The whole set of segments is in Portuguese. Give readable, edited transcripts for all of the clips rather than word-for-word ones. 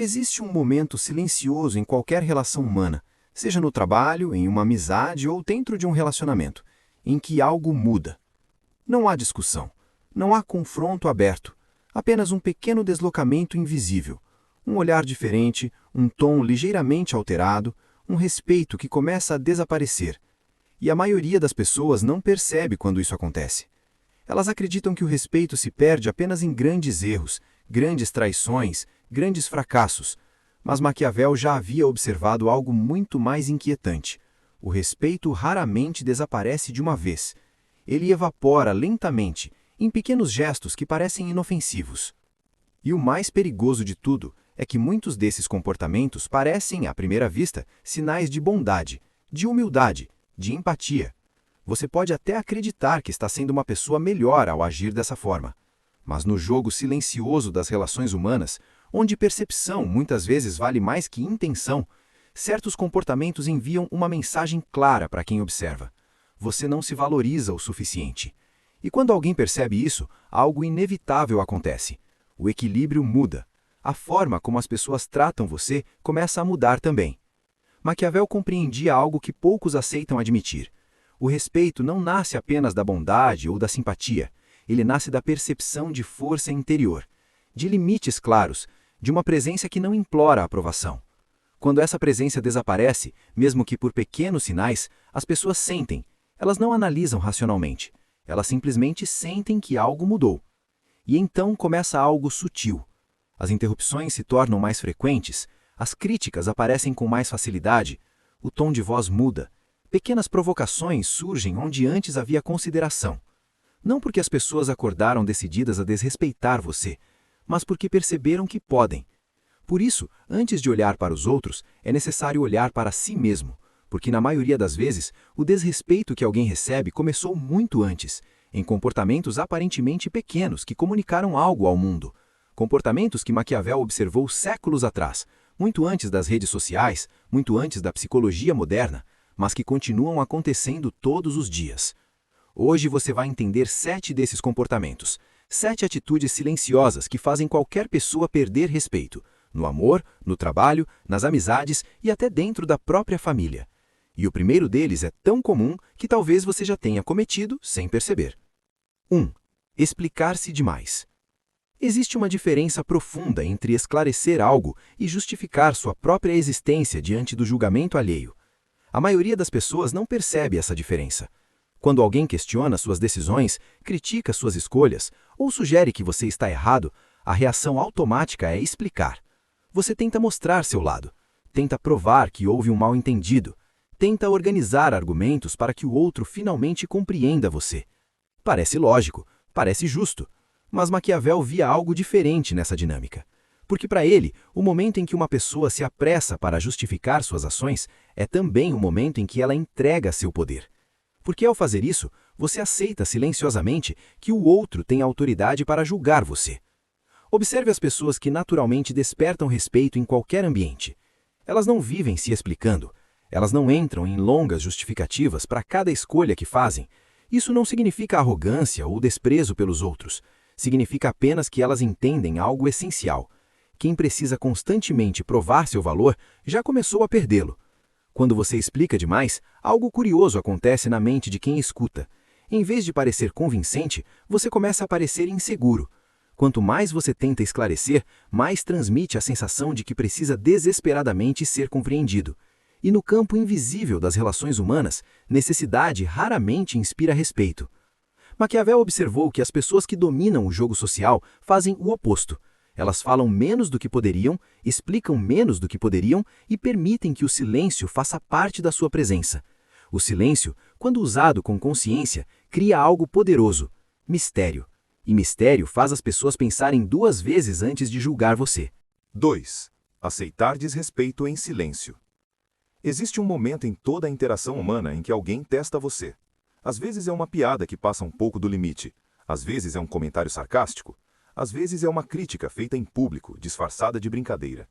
Existe um momento silencioso em qualquer relação humana, seja no trabalho, em uma amizade ou dentro de um relacionamento, em que algo muda. Não há discussão, não há confronto aberto, apenas um pequeno deslocamento invisível, um olhar diferente, um tom ligeiramente alterado, um respeito que começa a desaparecer. E a maioria das pessoas não percebe quando isso acontece. Elas acreditam que o respeito se perde apenas em grandes erros, grandes traições, grandes fracassos. Mas Maquiavel já havia observado algo muito mais inquietante. O respeito raramente desaparece de uma vez. Ele evapora lentamente, em pequenos gestos que parecem inofensivos. E o mais perigoso de tudo é que muitos desses comportamentos parecem, à primeira vista, sinais de bondade, de humildade, de empatia. Você pode até acreditar que está sendo uma pessoa melhor ao agir dessa forma. Mas no jogo silencioso das relações humanas, onde percepção muitas vezes vale mais que intenção, certos comportamentos enviam uma mensagem clara para quem observa. Você não se valoriza o suficiente. E quando alguém percebe isso, algo inevitável acontece. O equilíbrio muda. A forma como as pessoas tratam você começa a mudar também. Maquiavel compreendia algo que poucos aceitam admitir. O respeito não nasce apenas da bondade ou da simpatia. Ele nasce da percepção de força interior, de limites claros, de uma presença que não implora a aprovação. Quando essa presença desaparece, mesmo que por pequenos sinais, as pessoas sentem. Elas não analisam racionalmente. Elas simplesmente sentem que algo mudou. E então começa algo sutil. As interrupções se tornam mais frequentes, as críticas aparecem com mais facilidade, o tom de voz muda, pequenas provocações surgem onde antes havia consideração. Não porque as pessoas acordaram decididas a desrespeitar você, mas porque perceberam que podem. Por isso, antes de olhar para os outros, é necessário olhar para si mesmo, porque na maioria das vezes, o desrespeito que alguém recebe começou muito antes, em comportamentos aparentemente pequenos que comunicaram algo ao mundo. Comportamentos que Maquiavel observou séculos atrás, muito antes das redes sociais, muito antes da psicologia moderna, mas que continuam acontecendo todos os dias. Hoje você vai entender 7 desses comportamentos, 7 atitudes silenciosas que fazem qualquer pessoa perder respeito, no amor, no trabalho, nas amizades e até dentro da própria família. E o primeiro deles é tão comum que talvez você já tenha cometido sem perceber. 1. Explicar-se demais. Existe uma diferença profunda entre esclarecer algo e justificar sua própria existência diante do julgamento alheio. A maioria das pessoas não percebe essa diferença. Quando alguém questiona suas decisões, critica suas escolhas ou sugere que você está errado, a reação automática é explicar. Você tenta mostrar seu lado, tenta provar que houve um mal-entendido, tenta organizar argumentos para que o outro finalmente compreenda você. Parece lógico, parece justo, mas Maquiavel via algo diferente nessa dinâmica. Porque para ele, o momento em que uma pessoa se apressa para justificar suas ações é também o momento em que ela entrega seu poder. Porque ao fazer isso, você aceita silenciosamente que o outro tem autoridade para julgar você. Observe as pessoas que naturalmente despertam respeito em qualquer ambiente. Elas não vivem se explicando, elas não entram em longas justificativas para cada escolha que fazem. Isso não significa arrogância ou desprezo pelos outros. Significa apenas que elas entendem algo essencial. Quem precisa constantemente provar seu valor já começou a perdê-lo. Quando você explica demais, algo curioso acontece na mente de quem escuta. Em vez de parecer convincente, você começa a parecer inseguro. Quanto mais você tenta esclarecer, mais transmite a sensação de que precisa desesperadamente ser compreendido. E no campo invisível das relações humanas, necessidade raramente inspira respeito. Maquiavel observou que as pessoas que dominam o jogo social fazem o oposto. Elas falam menos do que poderiam, explicam menos do que poderiam e permitem que o silêncio faça parte da sua presença. O silêncio, quando usado com consciência, cria algo poderoso: mistério. E mistério faz as pessoas pensarem 2 vezes antes de julgar você. 2. Aceitar desrespeito em silêncio. Existe um momento em toda a interação humana em que alguém testa você. Às vezes é uma piada que passa um pouco do limite. Às vezes é um comentário sarcástico. Às vezes é uma crítica feita em público, disfarçada de brincadeira.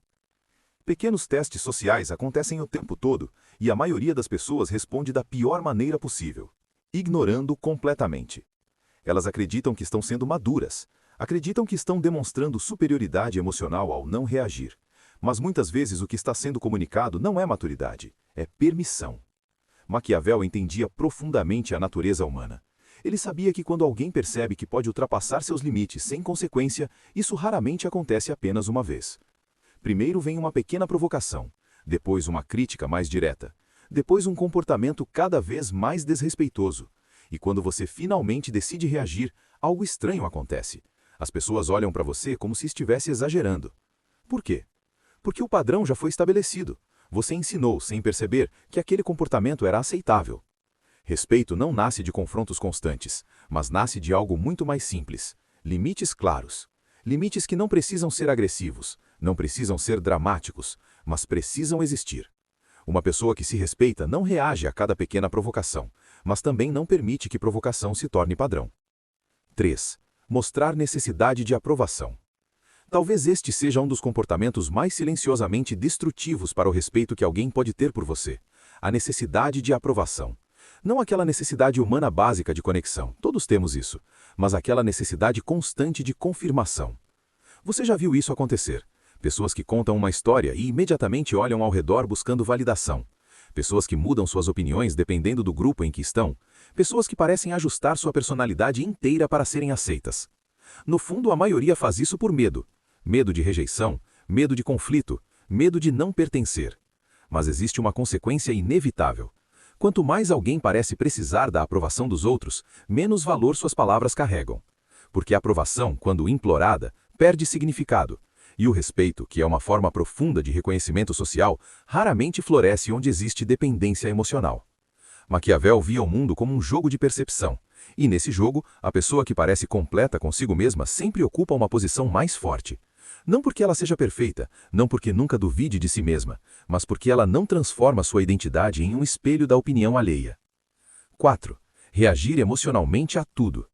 Pequenos testes sociais acontecem o tempo todo e a maioria das pessoas responde da pior maneira possível, ignorando completamente. Elas acreditam que estão sendo maduras, acreditam que estão demonstrando superioridade emocional ao não reagir. Mas muitas vezes o que está sendo comunicado não é maturidade, é permissão. Maquiavel entendia profundamente a natureza humana. Ele sabia que quando alguém percebe que pode ultrapassar seus limites sem consequência, isso raramente acontece apenas uma vez. Primeiro vem uma pequena provocação, depois uma crítica mais direta, depois um comportamento cada vez mais desrespeitoso. E quando você finalmente decide reagir, algo estranho acontece. As pessoas olham para você como se estivesse exagerando. Por quê? Porque o padrão já foi estabelecido. Você ensinou, sem perceber, que aquele comportamento era aceitável. Respeito não nasce de confrontos constantes, mas nasce de algo muito mais simples. Limites claros. Limites que não precisam ser agressivos, não precisam ser dramáticos, mas precisam existir. Uma pessoa que se respeita não reage a cada pequena provocação, mas também não permite que provocação se torne padrão. 3. Mostrar necessidade de aprovação. Talvez este seja um dos comportamentos mais silenciosamente destrutivos para o respeito que alguém pode ter por você. A necessidade de aprovação. Não aquela necessidade humana básica de conexão, todos temos isso, mas aquela necessidade constante de confirmação. Você já viu isso acontecer? Pessoas que contam uma história e imediatamente olham ao redor buscando validação. Pessoas que mudam suas opiniões dependendo do grupo em que estão. Pessoas que parecem ajustar sua personalidade inteira para serem aceitas. No fundo, a maioria faz isso por medo. Medo de rejeição, medo de conflito, medo de não pertencer. Mas existe uma consequência inevitável. Quanto mais alguém parece precisar da aprovação dos outros, menos valor suas palavras carregam. Porque a aprovação, quando implorada, perde significado. E o respeito, que é uma forma profunda de reconhecimento social, raramente floresce onde existe dependência emocional. Maquiavel via o mundo como um jogo de percepção. E nesse jogo, a pessoa que parece completa consigo mesma sempre ocupa uma posição mais forte. Não porque ela seja perfeita, não porque nunca duvide de si mesma, mas porque ela não transforma sua identidade em um espelho da opinião alheia. 4. Reagir emocionalmente a tudo.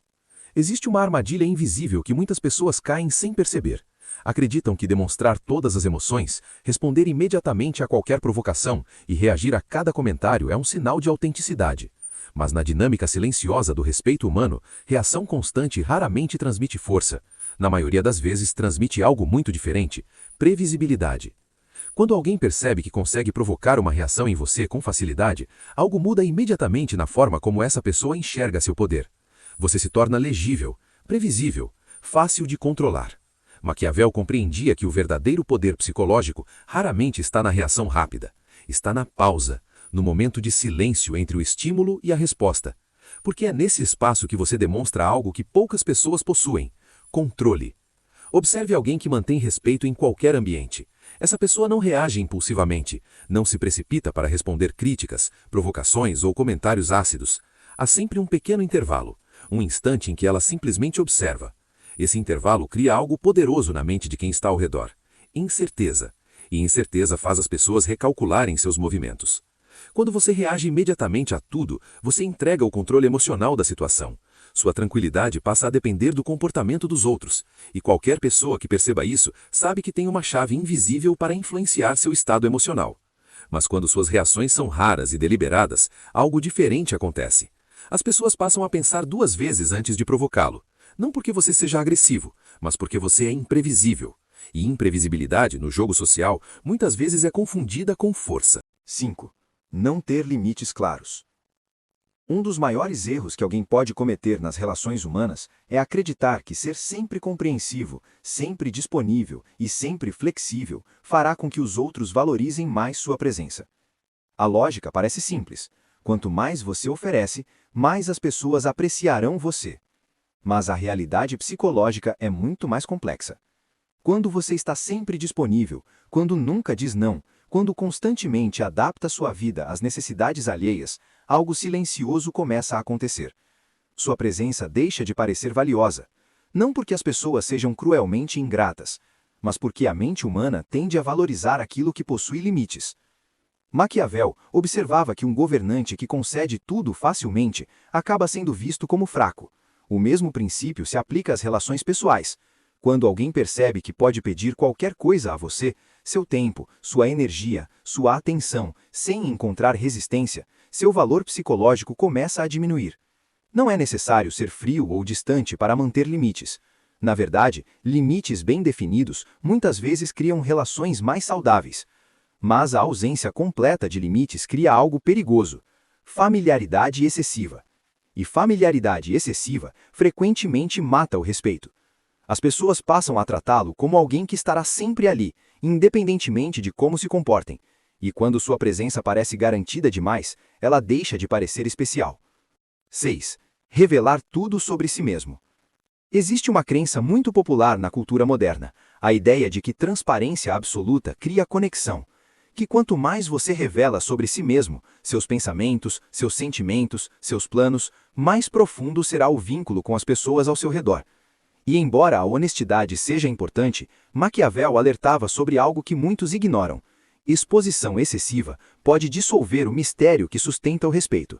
Existe uma armadilha invisível que muitas pessoas caem sem perceber. Acreditam que demonstrar todas as emoções, responder imediatamente a qualquer provocação e reagir a cada comentário é um sinal de autenticidade. Mas na dinâmica silenciosa do respeito humano, reação constante raramente transmite força. Na maioria das vezes transmite algo muito diferente: previsibilidade. Quando alguém percebe que consegue provocar uma reação em você com facilidade, algo muda imediatamente na forma como essa pessoa enxerga seu poder. Você se torna legível, previsível, fácil de controlar. Maquiavel compreendia que o verdadeiro poder psicológico raramente está na reação rápida. Está na pausa, no momento de silêncio entre o estímulo e a resposta. Porque é nesse espaço que você demonstra algo que poucas pessoas possuem: controle. Observe alguém que mantém respeito em qualquer ambiente. Essa pessoa não reage impulsivamente, não se precipita para responder críticas, provocações ou comentários ácidos. Há sempre um pequeno intervalo, um instante em que ela simplesmente observa. Esse intervalo cria algo poderoso na mente de quem está ao redor: incerteza. E incerteza faz as pessoas recalcularem seus movimentos. Quando você reage imediatamente a tudo, você entrega o controle emocional da situação. Sua tranquilidade passa a depender do comportamento dos outros, e qualquer pessoa que perceba isso sabe que tem uma chave invisível para influenciar seu estado emocional. Mas quando suas reações são raras e deliberadas, algo diferente acontece. As pessoas passam a pensar duas vezes antes de provocá-lo. Não porque você seja agressivo, mas porque você é imprevisível. E imprevisibilidade, no jogo social, muitas vezes é confundida com força. 5. Não ter limites claros. Um dos maiores erros que alguém pode cometer nas relações humanas é acreditar que ser sempre compreensivo, sempre disponível e sempre flexível fará com que os outros valorizem mais sua presença. A lógica parece simples. Quanto mais você oferece, mais as pessoas apreciarão você. Mas a realidade psicológica é muito mais complexa. Quando você está sempre disponível, quando nunca diz não, quando constantemente adapta sua vida às necessidades alheias, algo silencioso começa a acontecer. Sua presença deixa de parecer valiosa. Não porque as pessoas sejam cruelmente ingratas, mas porque a mente humana tende a valorizar aquilo que possui limites. Maquiavel observava que um governante que concede tudo facilmente acaba sendo visto como fraco. O mesmo princípio se aplica às relações pessoais. Quando alguém percebe que pode pedir qualquer coisa a você, seu tempo, sua energia, sua atenção, sem encontrar resistência, seu valor psicológico começa a diminuir. Não é necessário ser frio ou distante para manter limites. Na verdade, limites bem definidos muitas vezes criam relações mais saudáveis. Mas a ausência completa de limites cria algo perigoso: familiaridade excessiva. E familiaridade excessiva frequentemente mata o respeito. As pessoas passam a tratá-lo como alguém que estará sempre ali, independentemente de como se comportem. E quando sua presença parece garantida demais, ela deixa de parecer especial. 6. Revelar tudo sobre si mesmo. Existe uma crença muito popular na cultura moderna, a ideia de que transparência absoluta cria conexão, que quanto mais você revela sobre si mesmo, seus pensamentos, seus sentimentos, seus planos, mais profundo será o vínculo com as pessoas ao seu redor. E embora a honestidade seja importante, Maquiavel alertava sobre algo que muitos ignoram: exposição excessiva pode dissolver o mistério que sustenta o respeito.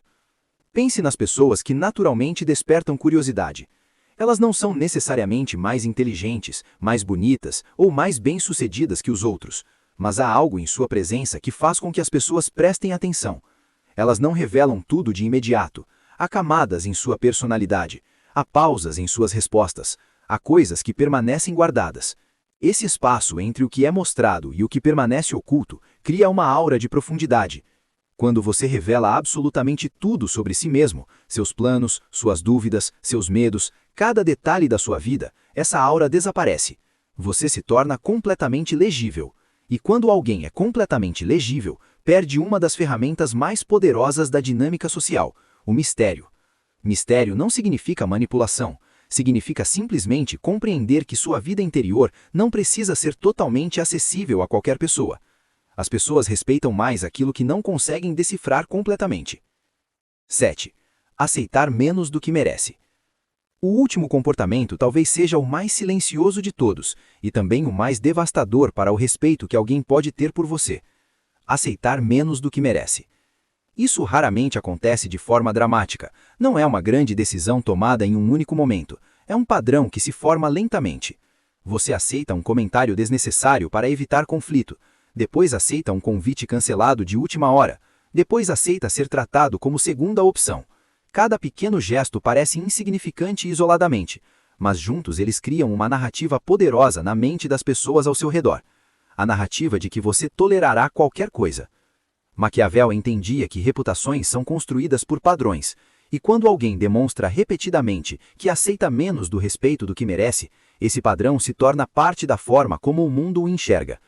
Pense nas pessoas que naturalmente despertam curiosidade. Elas não são necessariamente mais inteligentes, mais bonitas ou mais bem-sucedidas que os outros, mas há algo em sua presença que faz com que as pessoas prestem atenção. Elas não revelam tudo de imediato. Há camadas em sua personalidade, há pausas em suas respostas, há coisas que permanecem guardadas. Esse espaço entre o que é mostrado e o que permanece oculto cria uma aura de profundidade. Quando você revela absolutamente tudo sobre si mesmo, seus planos, suas dúvidas, seus medos, cada detalhe da sua vida, essa aura desaparece. Você se torna completamente legível. E quando alguém é completamente legível, perde uma das ferramentas mais poderosas da dinâmica social: o mistério. Mistério não significa manipulação, significa simplesmente compreender que sua vida interior não precisa ser totalmente acessível a qualquer pessoa. As pessoas respeitam mais aquilo que não conseguem decifrar completamente. 7. Aceitar menos do que merece. O último comportamento talvez seja o mais silencioso de todos, e também o mais devastador para o respeito que alguém pode ter por você: aceitar menos do que merece. Isso raramente acontece de forma dramática, não é uma grande decisão tomada em um único momento, é um padrão que se forma lentamente. Você aceita um comentário desnecessário para evitar conflito, depois aceita um convite cancelado de última hora, depois aceita ser tratado como segunda opção. Cada pequeno gesto parece insignificante isoladamente, mas juntos eles criam uma narrativa poderosa na mente das pessoas ao seu redor. A narrativa de que você tolerará qualquer coisa. Maquiavel entendia que reputações são construídas por padrões, e quando alguém demonstra repetidamente que aceita menos do respeito do que merece, esse padrão se torna parte da forma como o mundo o enxerga.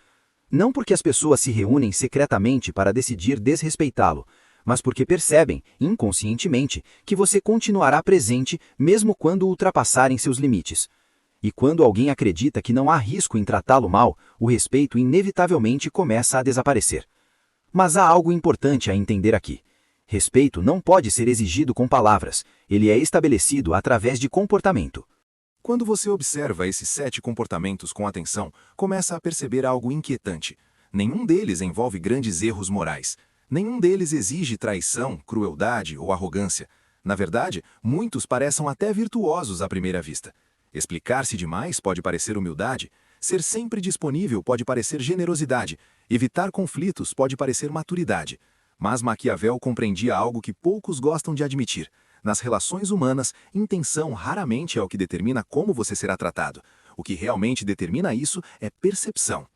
Não porque as pessoas se reúnem secretamente para decidir desrespeitá-lo, mas porque percebem, inconscientemente, que você continuará presente mesmo quando ultrapassarem seus limites. E quando alguém acredita que não há risco em tratá-lo mal, o respeito inevitavelmente começa a desaparecer. Mas há algo importante a entender aqui. Respeito não pode ser exigido com palavras, ele é estabelecido através de comportamento. Quando você observa esses 7 comportamentos com atenção, começa a perceber algo inquietante. Nenhum deles envolve grandes erros morais. Nenhum deles exige traição, crueldade ou arrogância. Na verdade, muitos parecem até virtuosos à primeira vista. Explicar-se demais pode parecer humildade. Ser sempre disponível pode parecer generosidade. Evitar conflitos pode parecer maturidade. Mas Maquiavel compreendia algo que poucos gostam de admitir. Nas relações humanas, intenção raramente é o que determina como você será tratado. O que realmente determina isso é percepção.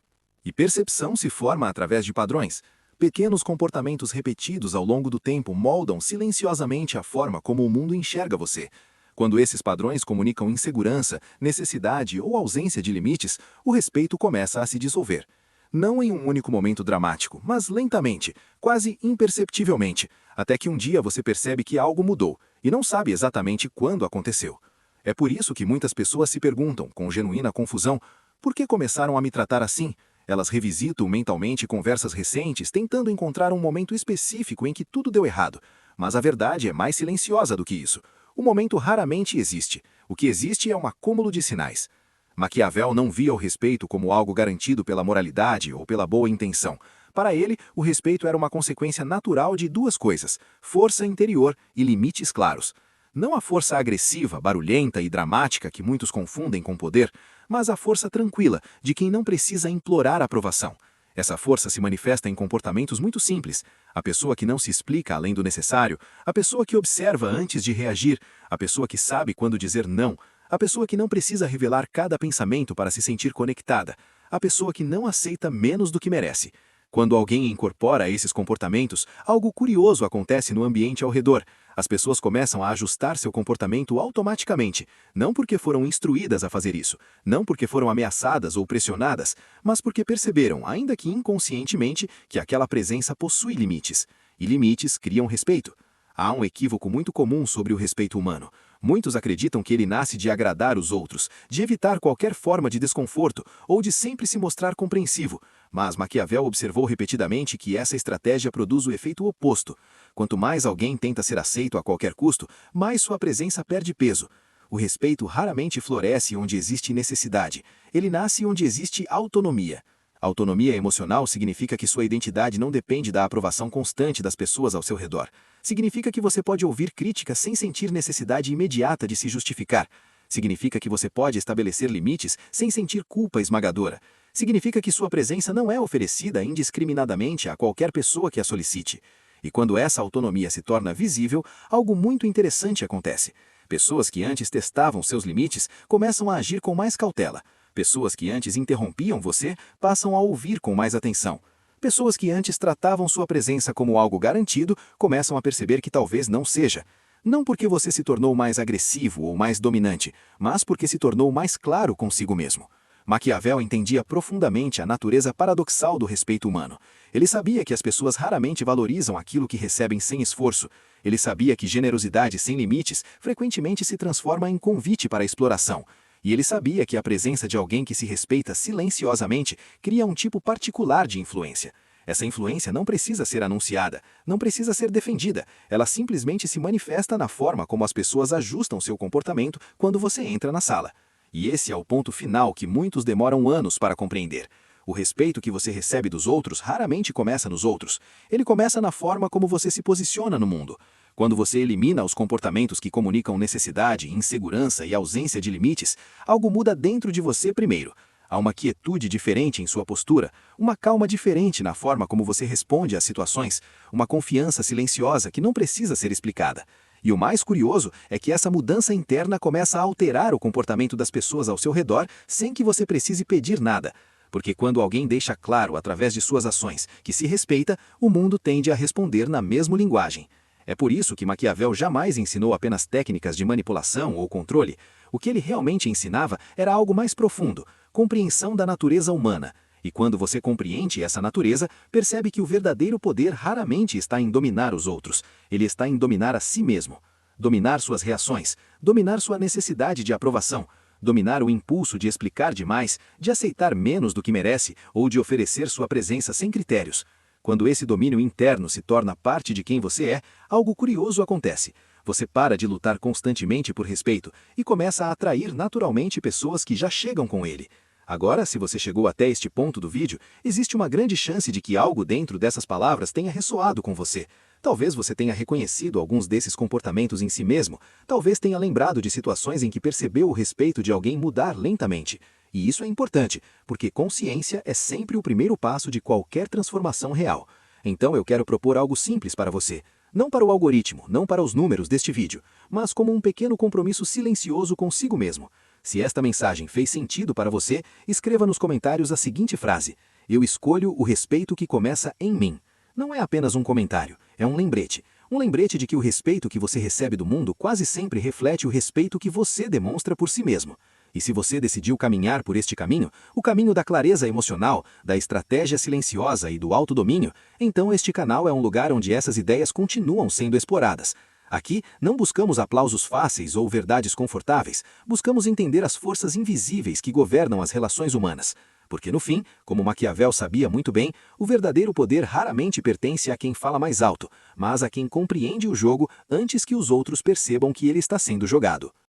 E percepção se forma através de padrões. Pequenos comportamentos repetidos ao longo do tempo moldam silenciosamente a forma como o mundo enxerga você. Quando esses padrões comunicam insegurança, necessidade ou ausência de limites, o respeito começa a se dissolver. Não em um único momento dramático, mas lentamente, quase imperceptivelmente, até que um dia você percebe que algo mudou, e não sabe exatamente quando aconteceu. É por isso que muitas pessoas se perguntam, com genuína confusão, por que começaram a me tratar assim? Elas revisitam mentalmente conversas recentes, tentando encontrar um momento específico em que tudo deu errado. Mas a verdade é mais silenciosa do que isso. O momento raramente existe. O que existe é um acúmulo de sinais. Maquiavel não via o respeito como algo garantido pela moralidade ou pela boa intenção. Para ele, o respeito era uma consequência natural de duas coisas: força interior e limites claros. Não a força agressiva, barulhenta e dramática que muitos confundem com poder, mas a força tranquila, de quem não precisa implorar aprovação. Essa força se manifesta em comportamentos muito simples. A pessoa que não se explica além do necessário, a pessoa que observa antes de reagir, a pessoa que sabe quando dizer não, a pessoa que não precisa revelar cada pensamento para se sentir conectada, a pessoa que não aceita menos do que merece. Quando alguém incorpora esses comportamentos, algo curioso acontece no ambiente ao redor. As pessoas começam a ajustar seu comportamento automaticamente, não porque foram instruídas a fazer isso, não porque foram ameaçadas ou pressionadas, mas porque perceberam, ainda que inconscientemente, que aquela presença possui limites. E limites criam respeito. Há um equívoco muito comum sobre o respeito humano. Muitos acreditam que ele nasce de agradar os outros, de evitar qualquer forma de desconforto ou de sempre se mostrar compreensivo. Mas Maquiavel observou repetidamente que essa estratégia produz o efeito oposto. Quanto mais alguém tenta ser aceito a qualquer custo, mais sua presença perde peso. O respeito raramente floresce onde existe necessidade. Ele nasce onde existe autonomia. Autonomia emocional significa que sua identidade não depende da aprovação constante das pessoas ao seu redor. Significa que você pode ouvir críticas sem sentir necessidade imediata de se justificar. Significa que você pode estabelecer limites sem sentir culpa esmagadora. Significa que sua presença não é oferecida indiscriminadamente a qualquer pessoa que a solicite. E quando essa autonomia se torna visível, algo muito interessante acontece. Pessoas que antes testavam seus limites começam a agir com mais cautela. Pessoas que antes interrompiam você passam a ouvir com mais atenção. Pessoas que antes tratavam sua presença como algo garantido começam a perceber que talvez não seja. Não porque você se tornou mais agressivo ou mais dominante, mas porque se tornou mais claro consigo mesmo. Maquiavel entendia profundamente a natureza paradoxal do respeito humano. Ele sabia que as pessoas raramente valorizam aquilo que recebem sem esforço. Ele sabia que generosidade sem limites frequentemente se transforma em convite para a exploração. E ele sabia que a presença de alguém que se respeita silenciosamente cria um tipo particular de influência. Essa influência não precisa ser anunciada, não precisa ser defendida, ela simplesmente se manifesta na forma como as pessoas ajustam seu comportamento quando você entra na sala. E esse é o ponto final que muitos demoram anos para compreender. O respeito que você recebe dos outros raramente começa nos outros. Ele começa na forma como você se posiciona no mundo. Quando você elimina os comportamentos que comunicam necessidade, insegurança e ausência de limites, algo muda dentro de você primeiro. Há uma quietude diferente em sua postura, uma calma diferente na forma como você responde às situações, uma confiança silenciosa que não precisa ser explicada. E o mais curioso é que essa mudança interna começa a alterar o comportamento das pessoas ao seu redor sem que você precise pedir nada. Porque quando alguém deixa claro, através de suas ações, que se respeita, o mundo tende a responder na mesma linguagem. É por isso que Maquiavel jamais ensinou apenas técnicas de manipulação ou controle. O que ele realmente ensinava era algo mais profundo, compreensão da natureza humana. E quando você compreende essa natureza, percebe que o verdadeiro poder raramente está em dominar os outros, ele está em dominar a si mesmo. Dominar suas reações, dominar sua necessidade de aprovação, dominar o impulso de explicar demais, de aceitar menos do que merece ou de oferecer sua presença sem critérios. Quando esse domínio interno se torna parte de quem você é, algo curioso acontece. Você para de lutar constantemente por respeito e começa a atrair naturalmente pessoas que já chegam com ele. Agora, se você chegou até este ponto do vídeo, existe uma grande chance de que algo dentro dessas palavras tenha ressoado com você. Talvez você tenha reconhecido alguns desses comportamentos em si mesmo, talvez tenha lembrado de situações em que percebeu o respeito de alguém mudar lentamente. E isso é importante, porque consciência é sempre o primeiro passo de qualquer transformação real. Então eu quero propor algo simples para você. Não para o algoritmo, não para os números deste vídeo, mas como um pequeno compromisso silencioso consigo mesmo. Se esta mensagem fez sentido para você, escreva nos comentários a seguinte frase: eu escolho o respeito que começa em mim. Não é apenas um comentário, é um lembrete. Um lembrete de que o respeito que você recebe do mundo quase sempre reflete o respeito que você demonstra por si mesmo. E se você decidiu caminhar por este caminho, o caminho da clareza emocional, da estratégia silenciosa e do autodomínio, então este canal é um lugar onde essas ideias continuam sendo exploradas. Aqui, não buscamos aplausos fáceis ou verdades confortáveis, buscamos entender as forças invisíveis que governam as relações humanas. Porque no fim, como Maquiavel sabia muito bem, o verdadeiro poder raramente pertence a quem fala mais alto, mas a quem compreende o jogo antes que os outros percebam que ele está sendo jogado.